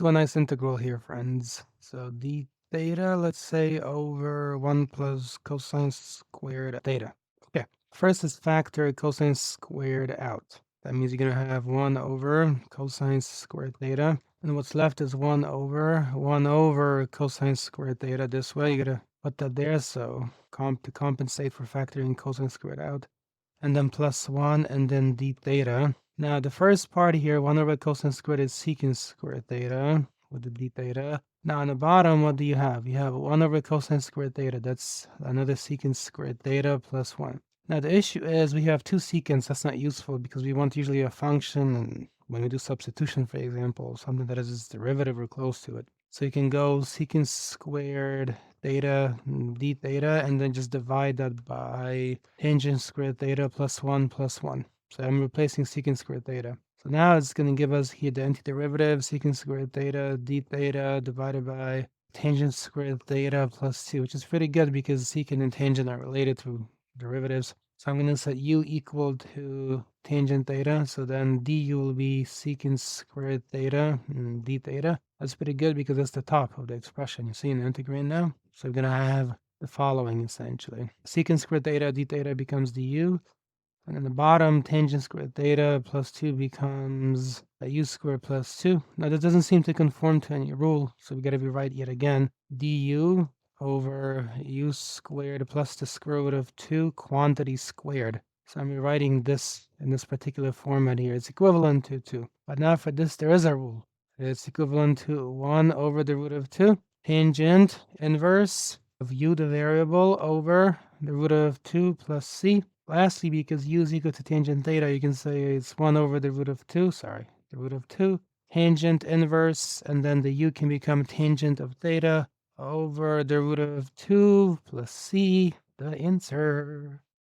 to a nice integral here, friends. So d theta, let's say, over 1 plus cosine squared theta. Okay, first is factor cosine squared out. That means you're going to have 1 over cosine squared theta. And what's left is 1 over cosine squared theta. This way, you got to put that there, so to compensate for factoring cosine squared out. And then plus 1, and then d theta. Now, the first part here, 1 over cosine squared is secant squared theta with the d theta. Now, on the bottom, what do you have? You have 1 over cosine squared theta. That's another secant squared theta plus 1. Now, the issue is we have two secants. That's not useful because we want usually a function, and when we do substitution, for example, something that is its derivative or close to it. So you can go secant squared theta d theta, and then just divide that by tangent squared theta plus 1 plus 1. So I'm replacing secant squared theta. So now it's going to give us here the antiderivative, secant squared theta d theta divided by tangent squared theta plus 2, which is pretty good because secant and tangent are related to derivatives. So I'm going to set u equal to tangent theta. So then du will be secant squared theta and d theta. That's pretty good because that's the top of the expression. You see in the integrand now? So we're going to have the following essentially. Secant squared theta d theta becomes du. And then the bottom, tangent squared theta plus 2 becomes u squared plus 2. Now, that doesn't seem to conform to any rule, so we got to rewrite yet again. Du over u squared plus the square root of 2 quantity squared. So I'm rewriting this in this particular format here. It's equivalent to 2. But now for this, there is a rule. It's equivalent to 1 over the root of 2. Tangent inverse of u, the variable, over the root of 2 plus c. Lastly, because u is equal to tangent theta, you can say it's 1 over the root of 2, the root of 2, tangent inverse, and then the u can become tangent of theta over the root of 2 plus c, the answer.